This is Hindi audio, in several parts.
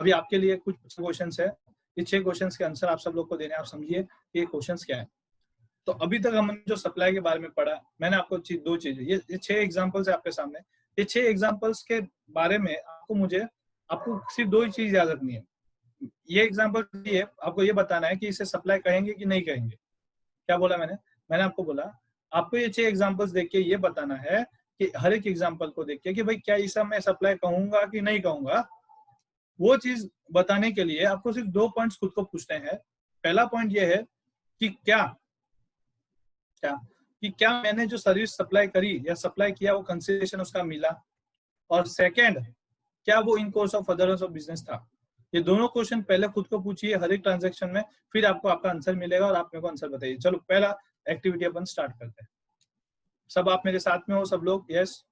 अभी आपके लिए कुछ क्वेश्चंस है, ये 6 क्वेश्चंस के आंसर आप सब लोग को देने, आप समझिए ये क्वेश्चंस क्या है। तो अभी तक हमने जो सप्लाई के बारे में पढ़ा, मैंने आपको दो चीजें, ये 6 एग्जांपल्स है आपके सामने। ये 6 एग्जांपल्स के बारे में आपको सिर्फ 2 ही चीज याद रखनी है। ये एग्जांपल दिए, आपको ये बताना है कि इसे सप्लाई कहेंगे कि नहीं कहेंगे। क्या बोला मैंने आपको बोला आपको ये 6 एग्जांपल्स देख के ये बताना है कि हर एक एग्जांपल को देख के कि भाई क्या इसे मैं सप्लाई कहूंगा कि नहीं कहूंगा। वो चीज बताने के लिए आपको सिर्फ 2 पॉइंट्स खुद को पूछते हैं। पहला पॉइंट ये है कि क्या मैंने जो सर्विस सप्लाई करी या सप्लाई किया वो कंसिडरेशन उसका मिला, और सेकंड क्या वो in course of furtherance of business था। ये दोनों क्वेश्चन पहले खुद को पूछिए हर एक ट्रांजैक्शन में, फिर आपको आपका आंसर मिलेगा और आप मेरे को आंसर बताइए। चलो पहला एक्टिविटी अपन स्टार्ट करते हैं। सब आप मेरे साथ में हो, सब लोग? यस,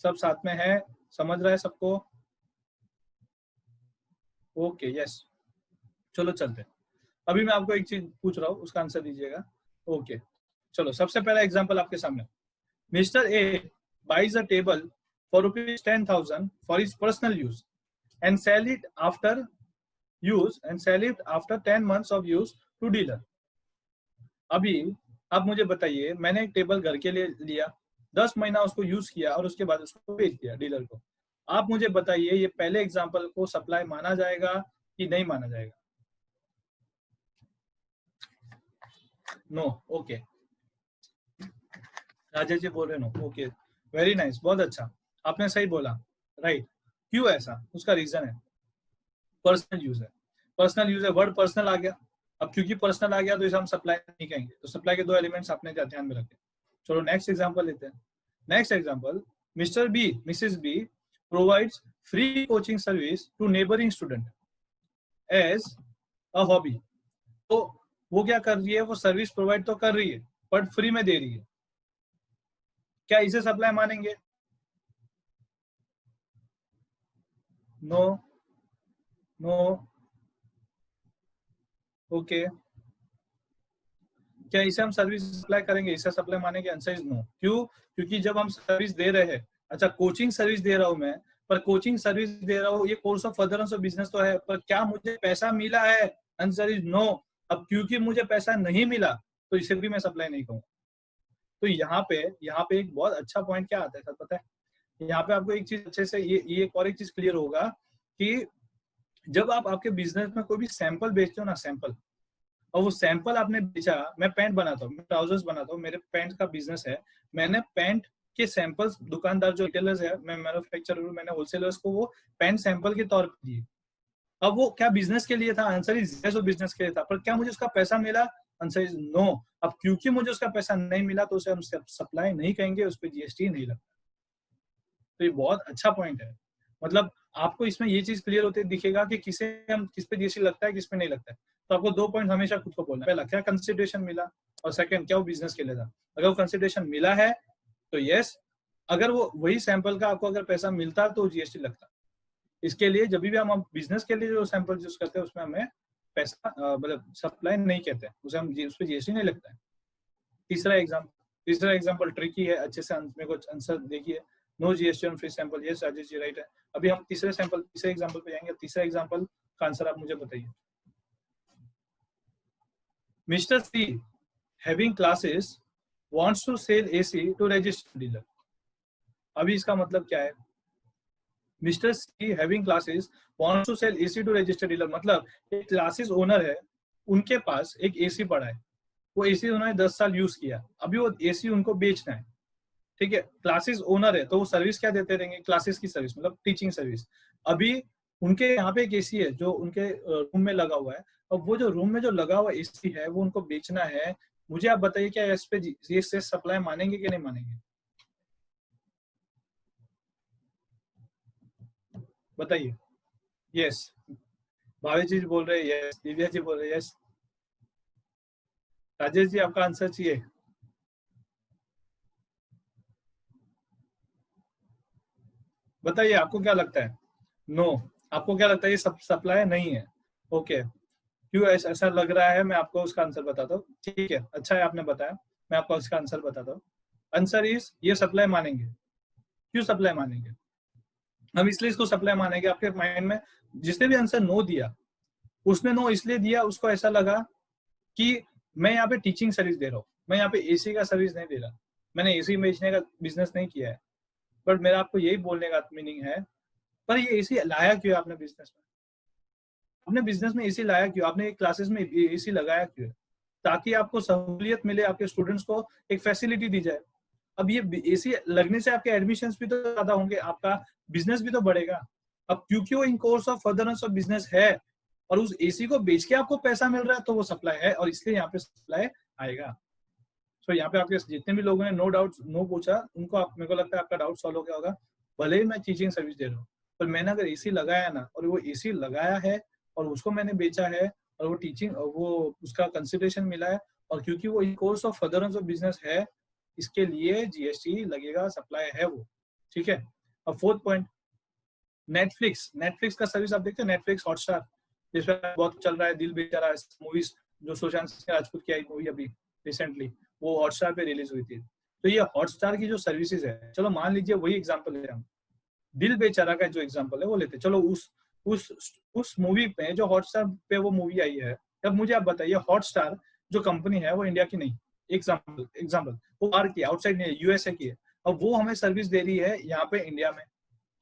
सब साथ में है, समझ रहा है सबको? ओके, यस, चलो चलते हैं। अभी मैं आपको एक चीज पूछ रहा हूँ, उसका आंसर दीजिएगा। ओके, चलो सबसे पहला एग्जांपल आपके सामने। Mister A buys a table for rupees 10,000 for his personal use and sell it after 10 months of use to dealer. अभी आप मुझे बताइए, मैंने एक टेबल घर के लिए लिया, 10 महीना उसको यूज किया और उसके बाद उसको बेच दिया डीलर को। आप मुझे बताइए ये पहले एग्जांपल को सप्लाई माना जाएगा कि नहीं माना जाएगा? No, okay. राजेश जी बोल रहे नो, ओके, वेरी नाइस, बहुत अच्छा, आपने सही बोला, राइट। क्यों ऐसा? उसका रीजन है पर्सनल यूज है। पर्सनल यूज है, वर्ड पर्सनल आ गया। अब क्योंकि पर्सनल आ गया तो इसे हम सप्लाई नहीं कहेंगे। तो सप्लाई के 2 एलिमेंट्स आपने ध्यान में रखे। चलो नेक्स्ट एग्जांपल लेते हैं। Next example, mister B, missus B provides free coaching service to neighbouring student as a hobby. तो वो क्या कर रही है? वो सर्विस प्रोवाइड तो कर रही है बट फ्री में दे रही है। क्या इसे सप्लाई मानेंगे? No, no, okay. क्या इसे हम सर्विस सप्लाई करेंगे? इसे सप्लाई मानेंगे? Answer is no. क्यों? क्योंकि जब हम सर्विस दे रहे हैं, अच्छा कोचिंग सर्विस दे रहा हूं मैं, पर कोचिंग सर्विस दे रहा हूँ, ये course of furtherance of business तो है, पर क्या मुझे पैसा मिला है? Answer is no. अब क्योंकि मुझे पैसा नहीं मिला तो इसे भी मैं सप्लाई नहीं कहूंगा। तो यहाँ पे एक बहुत अच्छा पॉइंट क्या आता है सर, पता है? यहाँ पे आपको एक चीज अच्छे से ये एक और एक चीज क्लियर होगा कि जब आप आपके बिजनेस में कोई भी सैंपल बेचते हो ना, सैंपल, और वो सैंपल आपने बेचा, मैं पैंट बनाता हूँ, मैं ट्राउजर्स बनाता हूँ, मेरे पैंट का बिजनेस है, मैंने पैंट के सैंपल्स दुकानदार जो रिटेलर्स है, मैं मैन्युफैक्चरर हूँ, मैंने होलसेलर्स को वो पैंट सैंपल के तौर पर दिए। अब वो क्या बिजनेस के लिए था? आंसर इज यस, वो बिजनेस के लिए था, पर क्या मुझे उसका पैसा मिला? Answer is no. अब क्योंकि मुझे उसका पैसा नहीं मिला तो उसे हम सप्लाई नहीं कहेंगे, उस पर जीएसटी नहीं लगता। तो ये बहुत अच्छा पॉइंट है। मतलब आपको इसमें ये चीज क्लियर होते दिखेगा कि किस पे जीएसटी लगता है, किस पे नहीं लगता है। तो आपको 2 पॉइंट हमेशा खुद को बोलना है। पहला, क्या कंसिडरेशन मिला, और सेकंड, क्या वो बिजनेस के लिए था। अगर वो कंसिडरेशन मिला है तो यस, अगर वो वही सैंपल का आपको अगर पैसा मिलता तो जीएसटी लगता। इसके लिए जब भी हम बिजनेस के लिए जो सैंपल यूज करते हैं उसमें हमें पैसा मतलब सप्लाई नहीं कहते हैं, उसे हम उस पर जीएसटी नहीं लगता है। तीसरा एग्जाम्पल ट्रिकी है, अच्छे से मेरे को आंसर देखिए। No GST on free sample, yes Rajesh ji right है। अभी हम तीसरे एग्जाम्पल पे जाएंगे। तीसरा एग्जाम्पल का आंसर आप मुझे बताइए। Mister C having classes wants to sell AC to registered dealer. अभी इसका मतलब क्या है? Mister C having classes wants to sell AC to registered dealer, मतलब एक क्लासेस ओनर है, उनके पास एक एसी पड़ा है, वो एसी उन्होंने 10 साल यूज किया, अभी वो एसी उनको बेचना है। ठीक है, क्लासेस ओनर है तो वो सर्विस क्या देते रहेंगे? क्लासेस की सर्विस, मतलब टीचिंग सर्विस। अभी उनके यहाँ पे एक एसी है जो उनके रूम में लगा हुआ है, और वो जो रूम में जो लगा हुआ एसी है वो उनको बेचना है। मुझे आप बताइए क्या इस पे ये सप्लाई मानेंगे कि नहीं मानेंगे? बताइए। यस, भावेश जी बोल रहे हैं यस, दिव्या जी बोल रहे हैं यस। राजेश जी आपका आंसर चाहिए? बताइए आपको क्या लगता है? नो, आपको क्या लगता है ये सब सप्लाई नहीं है? ओके, क्यों ऐसा लग रहा है? मैं आपको उसका आंसर बताता हूँ। ठीक है, अच्छा है आपने बताया, मैं आपको उसका आंसर बताता हूँ। आंसर इज ये सप्लाई मानेंगे। क्यों सप्लाई मानेंगे? हम इसलिए इसको सप्लाई मानेंगे। आपके माइंड में जिसने भी आंसर नो दिया, उसने नो इसलिए दिया, उसको ऐसा लगा कि मैं यहाँ पे टीचिंग सर्विस दे रहा हूँ, मैं यहाँ पे एसी का सर्विस नहीं दे रहा, मैंने एसी बेचने का बिजनेस नहीं किया है। बट मेरा आपको यही बोलने का मीनिंग है, पर ये एसी लाया क्यों आपने बिजनेस में? अपने बिजनेस में एसी लाया क्यों? आपने क्लासेस में एसी लगाया क्यों? ताकि आपको सहूलियत मिले, आपके स्टूडेंट्स को एक फैसिलिटी दी जाए। अब ये एसी लगने से आपके एडमिशंस भी तो ज्यादा होंगे, आपका बिजनेस भी तो बढ़ेगा। अब क्योंकि वो in course of furtherance of business है और उस एसी को बेच के आपको पैसा मिल रहा है, तो वो सप्लाई है और इसलिए यहाँ पे सप्लाई आएगा। तो यहाँ पे आपके जितने भी लोगों ने नो डाउट नो पूछा, उनको मेरे को लगता है आपका डाउट सॉल्व हो गया होगा। भले ही मैं टीचिंग सर्विस दे रहा हूँ, पर मैंने अगर एसी लगाया ना, और वो एसी लगाया है और उसको मैंने बेचा है और वो टीचिंग वो उसका कंसिडरेशन मिला है, और क्योंकि वो course of furtherance of business है, इसके लिए जीएसटी लगेगा, सप्लाई है वो। ठीक है। अब फोर्थ पॉइंट, नेटफ्लिक्स। नेटफ्लिक्स का सर्विस आप देखते हैं, नेटफ्लिक्स हॉटस्टार, जिसमें बहुत चल रहा है दिल बेचारा मूवीज, जो सुशांत सिंह राजपूत की आई मूवी अभी रिसेंटली, वो हॉटस्टार पे रिलीज हुई थी। तो ये हॉटस्टार की जो सर्विसेज है, चलो मान लीजिए वही एग्जांपल ले हम, दिल बेचारा का जो एग्जांपल है वो लेते, चलो उस मूवी पे जो हॉटस्टार पे वो मूवी आई है, अब मुझे आप बताइए, हॉटस्टार जो कंपनी है वो इंडिया की नहीं, एग्जांपल वो बाहर की, आउटसाइड नहीं है, यूएसए की है। अब वो हमें सर्विस दे रही है यहाँ पे इंडिया में,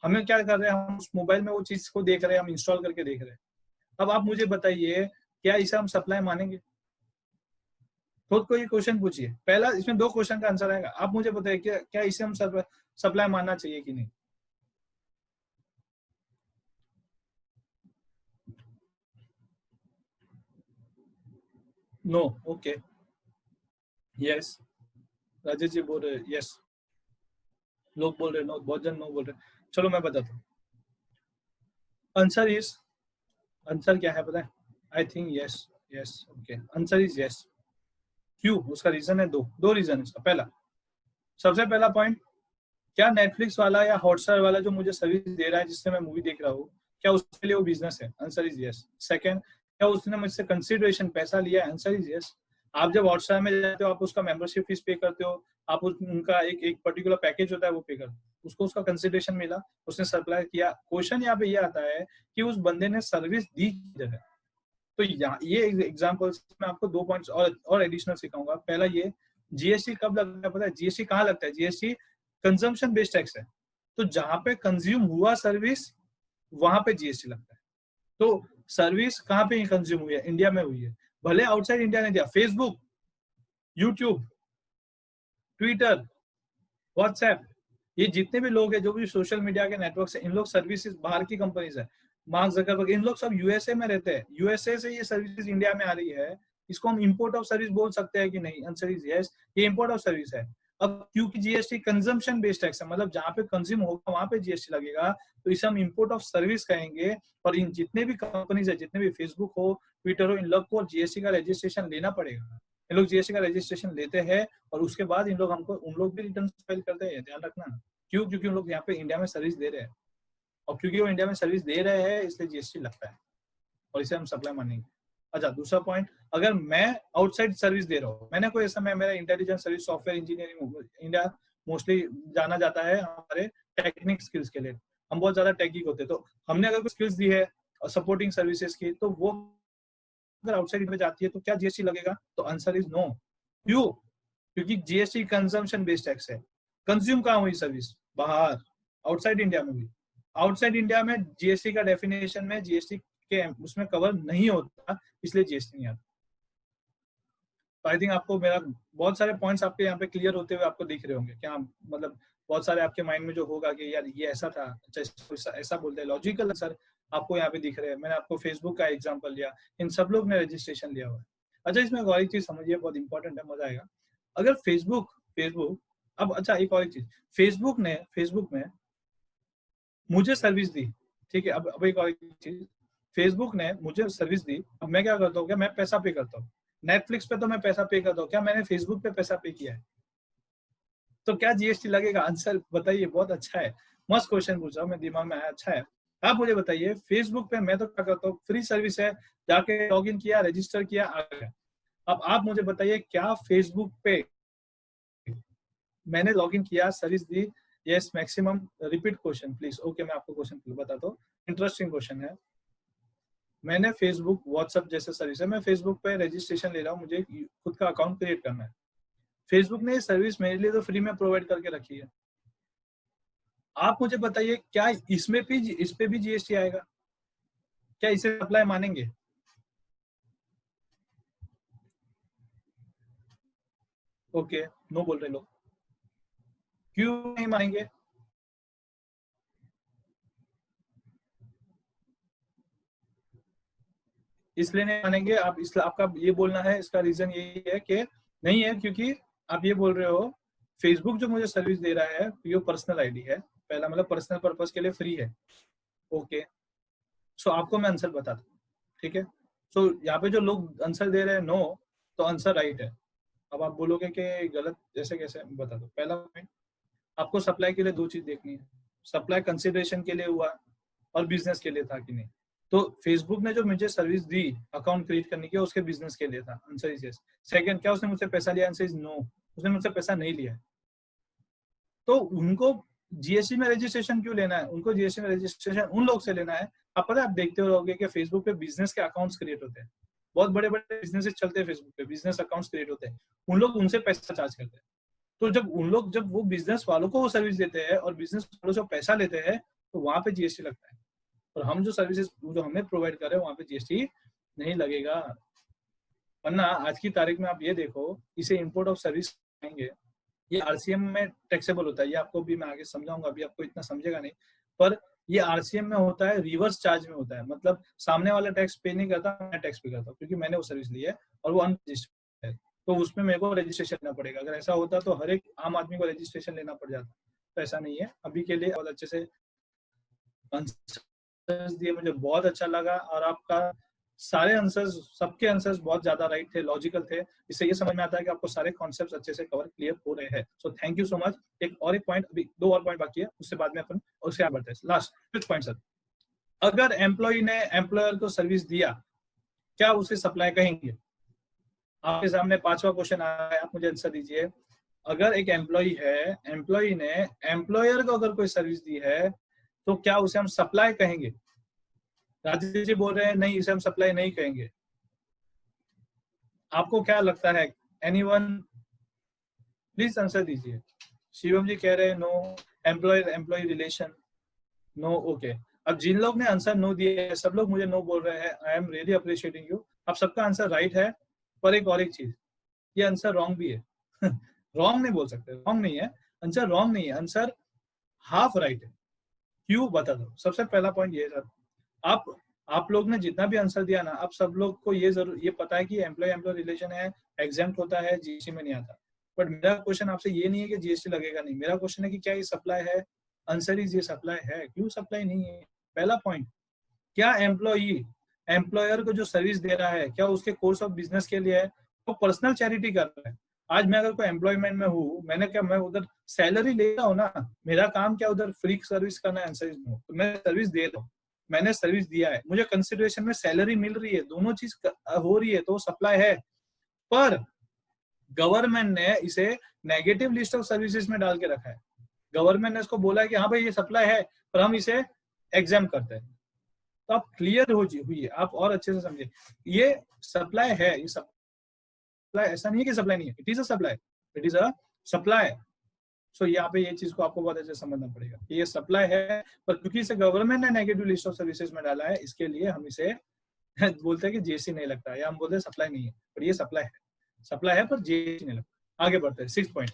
हमें क्या कर रहे हैं, हम उस मोबाइल में वो चीज को देख रहे हैं, हम इंस्टॉल करके देख रहे हैं। अब आप मुझे बताइए, क्या इसे हम सप्लाई मानेंगे? खुद को ये क्वेश्चन पूछिए। पहला, इसमें दो क्वेश्चन का आंसर आएगा। आप मुझे बताइए क्या इसे हम सप्लाई मानना चाहिए कि नहीं? No. Okay, yes. Rajesh ji बोल रहे यस, लोग बोल रहे नो, बहुत जन नो बोल रहे। चलो मैं बताता हूँ। आंसर इज, आंसर क्या है पता है? I think yes, yes, okay, answer is yes. क्यों? उसका रीजन है, दो रीजन है इसका। पहला, सबसे पहला पॉइंट, क्या नेटफ्लिक्स वाला या हॉटस्टार वाला जो मुझे सर्विस दे रहा है, जिससे मैं मूवी देख रहा हूँ, क्या उसके लिए वो बिजनेस है? Answer is yes. सेकंड, क्या उसने मुझसे कंसिडरेशन पैसा लिया है? Answer is yes. आप जब हॉटस्टार में जाते हो, आप उसका मेंबरशिप फीस पे करते हो, आप उनका एक पर्टिकुलर पैकेज होता है वो पे करते हो, उसको उसका कंसिडरेशन मिला, उसने सप्लाई किया। क्वेश्चन यहाँ पे ये आता है कि उस बंदे ने सर्विस दी किधर है। तो ये एग्जांपल्स मैं आपको दो पॉइंट्स और एडिशनल सिखाऊंगा। पहला, ये जीएसटी कब लगता है पता है? जीएसटी कहाँ लगता है? जीएसटी कंजम्पशन बेस्ड टैक्स है। तो जहां पे कंज्यूम हुआ सर्विस, वहां पे जीएसटी लगता है। तो सर्विस कहाँ पे कंज्यूम हुई है? इंडिया में हुई है, भले आउटसाइड इंडिया ने दिया। फेसबुक, यूट्यूब, ट्विटर, व्हाट्सएप, ये जितने भी लोग हैं, जो भी सोशल मीडिया के नेटवर्क से, इन लोग सर्विसेज बाहर की कंपनीज है। मार्क जकरबर्ग, इन लोग सब यूएसए में रहते हैं, यूएसए से ये सर्विसेज इंडिया में आ रही है। इसको हम इंपोर्ट ऑफ सर्विस बोल सकते हैं कि नहीं? आंसर इज यस, ये इंपोर्ट ऑफ सर्विस है। अब क्योंकि जीएसटी कंजम्पशन बेस्ड टैक्स है, मतलब जहां पे कंज्यूम होगा वहां पे जीएसटी लगेगा, तो इसे हम इंपोर्ट ऑफ सर्विस कहेंगे। और इन जितने भी कंपनीज है, जितने भी फेसबुक हो, ट्विटर हो, इन लोग को जीएसटी का रजिस्ट्रेशन लेना पड़ेगा। इन लोग जीएसटी का रजिस्ट्रेशन लेते हैं और उसके बाद इन लोग हमको, उन लोग भी रिटर्न फाइल करते हैं, ध्यान रखना। क्यों? क्योंकि उन लोग यहाँ पे इंडिया में सर्विस दे रहे हैं, और क्योंकि वो इंडिया में सर्विस दे रहे हैं इसलिए जीएसटी लगता है, और इसे हम सप्लाई मानेंगे। अच्छा, दूसरा पॉइंट, अगर मैं आउटसाइड सर्विस दे रहा हूँ, मैंने कोई ऐसा, मैं मेरा intelligence service, software engineering, India mostly जाना जाता है हमारे टेक्निक स्किल्स के लिए, हम बहुत ज्यादा टेक्निक होते हैं, तो हमने अगर कोई स्किल्स दी है सपोर्टिंग सर्विसेज की, तो वो अगर आउटसाइड में जाती है तो क्या जीएसटी लगेगा? तो आंसर इज नो। क्यों? क्योंकि जीएसटी कंजम्पशन बेस्ड टैक्स है। कंज्यूम कहाँ हुई सर्विस? बाहर, आउटसाइड इंडिया में हुई। आउटसाइड इंडिया में जीएसटी का डेफिनेशन में जीएसटी के उसमें कवर नहीं होता, इसलिए जीएसटी नहीं आता। तो आई थिंक आपको मेरा बहुत सारे पॉइंट्स आपके यहाँ पे क्लियर होते हुए आपको दिख रहे होंगे क्या, मतलब बहुत सारे आपके माइंड में जो होगा कि यार ये ऐसा था, अच्छा इसको ऐसा बोलते हैं, लॉजिकल आंसर आपको यहाँ पे दिख रहे हैं। मैंने आपको फेसबुक का एग्जांपल लिया, इन सब लोग ने रजिस्ट्रेशन लिया हुआ है। अच्छा, इसमें एक और एक चीज समझिए, बहुत इंपॉर्टेंट है, मजा आएगा। अगर फेसबुक फेसबुक अब अच्छा, एक और एक चीज, फेसबुक में मुझे सर्विस दी, ठीक है। अब एक और एक चीज, फेसबुक ने मुझे सर्विस दी, अब मैं क्या करता हूँ, क्या मैं पैसा पे करता हूँ? नेटफ्लिक्स पे तो मैं पैसा पे करता हूँ, क्या मैंने फेसबुक पे पैसा पे किया है? तो क्या जीएसटी लगेगा? आंसर बताइए, बहुत अच्छा है, मस्त क्वेश्चन पूछ रहा हूँ मैं, दिमाग में आया, अच्छा है। आप मुझे बताइए, फेसबुक पे मैं तो क्या करता हूँ, फ्री सर्विस है, जाके लॉग इन किया, रजिस्टर किया, आ गया। अब आप मुझे बताइए, क्या फेसबुक पे मैंने लॉग इन किया, service the, yes maximum repeat question please. Okay मैं आपको क्वेश्चन बताता हूँ, इंटरेस्टिंग क्वेश्चन है। मैंने फेसबुक व्हाट्सएप जैसे सर्विस है, मैं फेसबुक पे रजिस्ट्रेशन ले रहा हूँ, मुझे खुद का अकाउंट क्रिएट करना है। फेसबुक ने ये सर्विस मेरे लिए तो फ्री में प्रोवाइड करके रखी है। आप मुझे बताइए क्या इसमें भी इस पे भी जीएसटी आएगा? क्या इसे सप्लाई मानेंगे? ओके नो बोल रहे लोग, क्यों नहीं मानेंगे? इसलिए नहीं मानेंगे आप, इसलिए आपका ये बोलना है, इसका रीजन यही है कि नहीं है क्योंकि आप ये बोल रहे हो फेसबुक जो मुझे सर्विस दे रहा है ये पर्सनल आईडी है, पहला मतलब पर्सनल पर्पस के लिए फ्री है। ओके सो आपको मैं आंसर बताता हूँ, ठीक है। सो यहाँ पे जो लोग आंसर दे रहे हैं नो, तो आंसर राइट है। अब आप बोलोगे कि गलत जैसे कैसे, बता दो। पहला पॉइंट, आपको सप्लाई के लिए दो चीज देखनी है, सप्लाई कंसिडरेशन के लिए हुआ और बिजनेस के लिए था कि नहीं। तो फेसबुक ने जो मुझे सर्विस दी अकाउंट क्रिएट करने की उसके बिजनेस के लिए था, आंसर इज यस। सेकंड, क्या उसने मुझसे पैसा लिया? आंसर इज नो, उसने मुझसे पैसा नहीं लिया। तो उनको जीएसटी में रजिस्ट्रेशन क्यों लेना है? उनको जीएसटी में रजिस्ट्रेशन उन लोग से लेना है, आप पता है, आप देखते रहोगे कि फेसबुक पे बिजनेस के अकाउंट्स क्रिएट होते हैं, बहुत बड़े बड़े बिजनेस चलते हैं फेसबुक पे, बिजनेस अकाउंट्स क्रिएट होते हैं, उन लोग उनसे पैसा चार्ज करते हैं। तो जब उन लोग, जब वो बिजनेस वालों को वो सर्विस देते हैं और बिजनेस वालों से पैसा लेते हैं, तो वहां पे जीएसटी लगता है। और हम जो सर्विसेज जो हमें प्रोवाइड कर रहे हैं वहां पे जीएसटी नहीं लगेगा। वरना आज की तारीख में आप ये देखो, इसे इंपोर्ट ऑफ सर्विस कहेंगे, ये आरसीएम में टैक्सेबल होता है, ये आपको भी मैं आगे समझाऊंगा, अभी आपको इतना समझेगा नहीं, पर ये आरसीएम में होता है, रिवर्स चार्ज में होता है, मतलब सामने वाला टैक्स पे नहीं करता, मैं टैक्स पे करता हूँ क्योंकि मैंने वो सर्विस ली है और वो अनरजिस्टर्ड है, तो उसमें मेरे को रजिस्ट्रेशन लेना पड़ेगा। अगर ऐसा होता तो हर एक आम आदमी को रजिस्ट्रेशन लेना पड़ जाता, तो ऐसा नहीं है। अभी के लिए बहुत अच्छे से आंसर्स दिए, मुझे बहुत अच्छा लगा, और आपका सारे आंसर्स, सबके आंसर्स बहुत ज्यादा राइट थे, लॉजिकल थे। इससे ये समझ में आता है कि आपको सारे कॉन्सेप्ट्स अच्छे से कवर क्लियर हो रहे हैं। So thank you so much. एक पॉइंट, अभी दो और पॉइंट बाकी है, उससे बाद में अपन उससे आगे बढ़ते हैं। लास्ट फिफ्थ पॉइंट सर, अगर एम्प्लॉय ने एम्प्लॉयर को सर्विस दिया, क्या उसे सप्लाई कहेंगे? आपके सामने पांचवा क्वेश्चन आया है, आप मुझे आंसर दीजिए। अगर एक एम्प्लॉय है, एम्प्लॉय ने एम्प्लॉयर को अगर कोई सर्विस दी है, तो क्या उसे हम सप्लाई कहेंगे? राजेश जी बोल रहे हैं नहीं, इसे हम सप्लाई नहीं कहेंगे। आपको क्या लगता है? एनीवन प्लीज आंसर दीजिए। शिवम जी कह रहे हैं no, employer employ relation no. Okay, अब जिन लोग ने आंसर नो दिए है, सब लोग मुझे नो बोल रहे हैं, I am really appreciating you. आप सबका आंसर राइट है, पर एक और एक चीज, ये आंसर रॉन्ग भी है। रॉन्ग नहीं बोल सकते, रॉन्ग नहीं है आंसर, रॉन्ग नहीं है आंसर, हाफ राइट है। क्यों बता दो। सबसे पहला पॉइंट ये सर, आप आप लोग ने जितना भी आंसर दिया ना, आप सब लोग को ये जरूर ये पता है कि एम्प्लॉय एम्प्लॉय रिलेशन है, एग्जाम्प्ट होता है, जीएसटी में नहीं आता। बट मेरा क्वेश्चन आपसे ये नहीं है कि जीएसटी लगेगा नहीं, मेरा क्वेश्चन है कि क्या ये सप्लाई है? आंसर इज ये सप्लाई है। क्यों सप्लाई नहीं है? पहला पॉइंट, क्या एम्प्लॉई एम्प्लॉयर को जो सर्विस दे रहा है, क्या उसके कोर्स ऑफ बिजनेस के लिए है? वो पर्सनल चैरिटी कर रहा है। आज मैं अगर कोई एम्प्लॉयमेंट में हूँ, मैंने क्या, मैं उधर सैलरी ले रहा हूँ ना, मेरा काम क्या उधर फ्री सर्विस करना है? Answer is no. तो मैं सर्विस दे रहा हूँ, मैंने सर्विस दिया है, मुझे कंसिडरेशन में सैलरी मिल रही है, दोनों चीज हो रही है, तो सप्लाई है। पर गवर्नमेंट ने इसे नेगेटिव लिस्ट ऑफ सर्विसेज में डाल के रखा है। गवर्नमेंट ने इसको बोला है कि हाँ भाई ये सप्लाई है, पर हम इसे एग्जाम करते हैं। तो आप क्लियर हो हुई, आप और अच्छे से समझे, ये सप्लाई है, ये सप्लाई ऐसा नहीं है कि सप्लाई नहीं है, it is a supply, it is a supply. So यहाँ पे ये चीज को आपको बहुत अच्छे से समझना पड़ेगा कि ये सप्लाई है, पर क्योंकि इसे गवर्नमेंट ने नेगेटिव लिस्ट ऑफ सर्विसेज में डाला है, इसके लिए हम इसे बोलते हैं कि जीएसटी नहीं लगता है, या हम बोलते हैं सप्लाई नहीं है, पर ये सप्लाई है, सप्लाई है पर जीएसटी नहीं लगता। आगे बढ़ते हैं, सिक्स पॉइंट,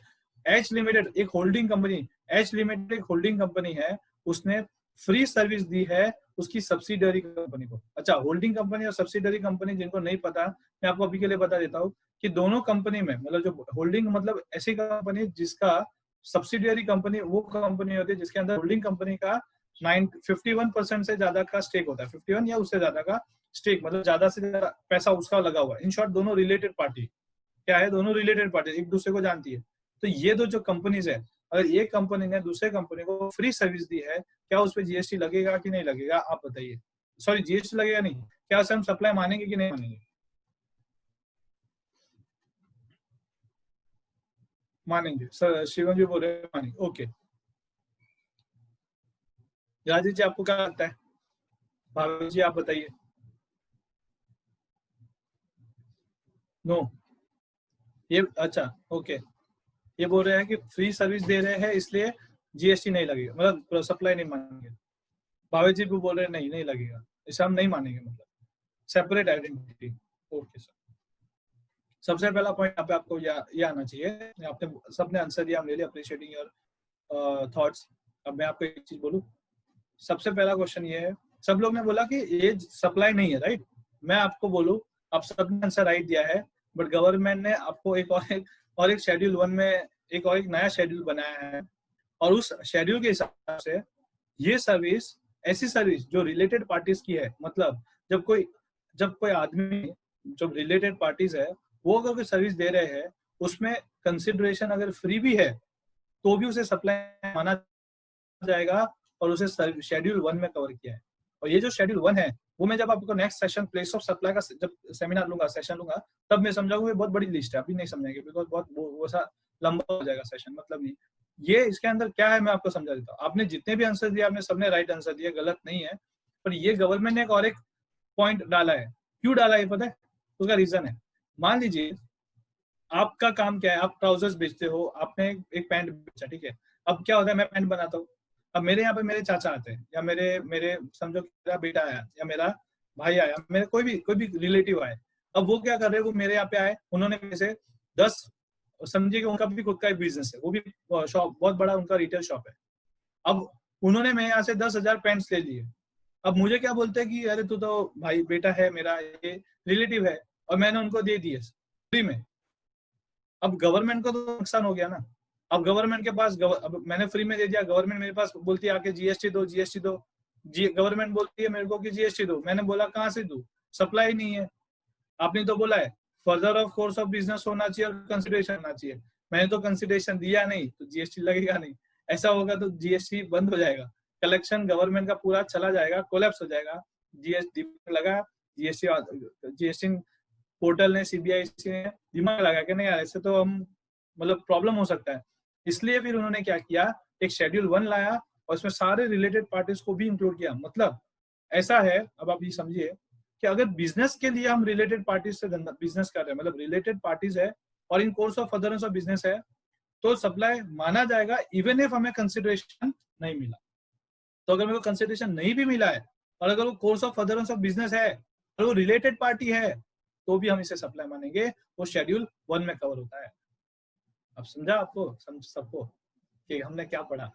एच लिमिटेड एक होल्डिंग कंपनी, एच लिमिटेड एक होल्डिंग कंपनी है, उसने फ्री सर्विस दी है उसकी सब्सिडरी कंपनी को। अच्छा, होल्डिंग कंपनी और सब्सिडरी कंपनी जिनको नहीं पता, मैं आपको अभी के लिए बता देता हूँ कि दोनों कंपनी में, मतलब जो होल्डिंग मतलब ऐसी कंपनी जिसका सब्सिडियरी कंपनी वो कंपनी होती है जिसके अंदर होल्डिंग कंपनी का 51% से ज्यादा का स्टेक होता है, 51 या उससे ज्यादा का स्टेक, मतलब ज्यादा से ज्यादा पैसा उसका लगा हुआ है। इन शॉर्ट दोनों रिलेटेड पार्टी, क्या है, दोनों रिलेटेड पार्टी एक दूसरे को जानती है। तो ये जो कंपनीज है, अगर एक कंपनी ने दूसरे कंपनी को फ्री सर्विस दी है, क्या उस पर जीएसटी लगेगा कि नहीं लगेगा? आप बताइए। सॉरी, जीएसटी लगेगा नहीं, क्या उसे हम सप्लाई मानेंगे कि नहीं मानेंगे? मानेंगे सर, शिवम जी बोल रहे हैं मानेंगे। ओके, राजेश जी आपको क्या लगता है? भावेश जी आप बताइए। नो, ये अच्छा ओके, ये बोल रहे हैं कि फ्री सर्विस दे रहे हैं इसलिए जीएसटी नहीं लगेगा, मतलब सप्लाई नहीं मानेंगे। भावेश जी भी बोल रहे हैं नहीं नहीं लगेगा, इसे हम नहीं मानेंगे, मतलब सेपरेट आइडेंटिटी। ओके सर, सबसे पहला पॉइंट यहाँ पे आपको ये आना चाहिए। आपने सबने आंसर दिया, रियली अप्रिशिएटिंग योर थॉट्स। अब मैं आपको एक चीज बोलूं, सबसे पहला क्वेश्चन ये है, सब लोग ने बोला कि ये सप्लाई नहीं है, राइट? मैं आपको बोलूं, आप सबने आंसर राइट दिया है, बट गवर्नमेंट ने आपको एक शेड्यूल 1 में एक नया शेड्यूल बनाया है, और उस शेड्यूल के हिसाब से ये सर्विस ऐसी सर्विस जो रिलेटेड पार्टीज की है, मतलब जब कोई आदमी, जो रिलेटेड पार्टीज है, वो अगर कोई सर्विस दे रहे हैं, उसमें कंसिडरेशन अगर फ्री भी है तो भी उसे सप्लाई माना जाएगा, और उसे शेड्यूल 1 में कवर किया है। और ये जो शेड्यूल 1 है, वो मैं जब आपको next session place of supply का जब सेमिनार लूंगा, सेशन लूंगा, तब मैं समझाऊंगा। ये बहुत बड़ी लिस्ट है, अभी नहीं समझेंगे बिकॉज बहुत वो सा लंबा हो जाएगा सेशन, मतलब नहीं। ये इसके अंदर क्या है मैं आपको समझा देता हूँ। आपने जितने भी आंसर दिए, आपने सबने राइट आंसर दिया, गलत नहीं है। पर ये गवर्नमेंट ने एक पॉइंट डाला है। क्यों डाला है पता है? उसका रीजन है। मान लीजिए आपका काम क्या है, आप ट्राउजर्स बेचते हो, आपने एक पैंट बेचा, ठीक है। अब क्या होता है, मैं पैंट बनाता हूँ, अब मेरे यहाँ पे मेरे चाचा आते हैं, या मेरे मेरे समझो मेरा बेटा आया, या मेरा भाई आया, मेरे कोई भी रिलेटिव आए। अब वो क्या कर रहे हैं, वो मेरे यहाँ पे आए, उन्होंने मेरे से 10, समझिए कि उनका भी खुद का एक बिजनेस है, वो भी शॉप बहुत बड़ा उनका रिटेल शॉप है। अब उन्होंने मेरे यहाँ से 10,000 पेंट्स ले लिए। अब मुझे क्या बोलते हैं कि अरे तू तो भाई बेटा है मेरा, ये रिलेटिव है, और मैंने उनको दे दिए फ्री में। अब गवर्नमेंट को तो नुकसान हो गया ना। अब गवर्नमेंट के पास अब मैंने फ्री में दे दिया, गवर्नमेंट मेरे पास बोलती है आके जीएसटी दो, जीएसटी दो। गवर्नमेंट बोलती है मेरे को कि जीएसटी दो, मैंने बोला कहाँ से दूं, सप्लाई नहीं है। आपने तो बोला है further of course of business होना चाहिए और कंसिडरेशन होना चाहिए, मैंने तो कंसिडरेशन दिया नहीं, तो जीएसटी लगेगा नहीं। ऐसा होगा तो जीएसटी बंद हो जाएगा, कलेक्शन गवर्नमेंट का पूरा चला जाएगा, कोलैप्स हो जाएगा। जीएसटी लगा, जीएसटी जीएसटी पोर्टल ने, सीबीआईसी ने दिमाग लगा कि नहीं यार, ऐसे तो हम मतलब प्रॉब्लम हो सकता है। इसलिए फिर उन्होंने क्या किया, एक शेड्यूल 1 लाया, और उसमें सारे रिलेटेड पार्टीज को भी इंक्लूड किया। मतलब ऐसा है, अब आप ये समझिए कि अगर बिजनेस के लिए हम रिलेटेड पार्टीज से बिजनेस कर रहे हैं, मतलब रिलेटेड पार्टीज है, और in course of furtherance of business है, तो सप्लाई माना जाएगा, इवन इफ हमें कंसिडरेशन नहीं मिला। तो अगर मेरे को कंसिडरेशन नहीं भी मिला है, और अगर वो course of furtherance of business है, और वो रिलेटेड पार्टी है, तो भी हम इसे सप्लाई मानेंगे, वो शेड्यूल 1 में कवर होता है। अब समझा आपको, सबको कि हमने क्या पढ़ा?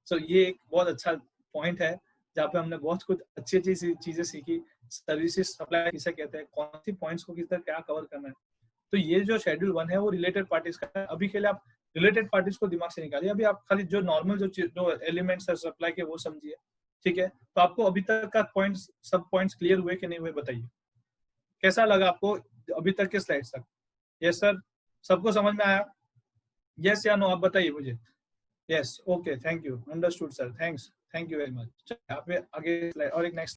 सो ये एक बहुत अच्छा पॉइंट है, जहाँ पे हमने बहुत कुछ अच्छी अच्छी चीजें सीखी। सर्विसेज सप्लाई किसे कहते हैं, कौन सी पॉइंट्स को किस तरह क्या कवर करना है। तो ये जो शेड्यूल 1 है वो रिलेटेड पार्टीज का है। अभी के लिए आप रिलेटेड पार्टीज को दिमाग से निकालिए, अभी आप खाली जो नॉर्मल जो एलिमेंट्स है सप्लाई के वो समझिए, ठीक है। तो आपको अभी तक का पॉइंट्स, सब पॉइंट्स क्लियर हुए कि नहीं हुए, बताइए कैसा लगा आपको अभी तक के स्लाइड्स तक? यस सर, सबको समझ में आया? यस या नो, आप बताइए मुझे। Yes, okay, thank you, understood sir, thanks, thank you very much. यहाँ पे आगे और एक नेक्स्ट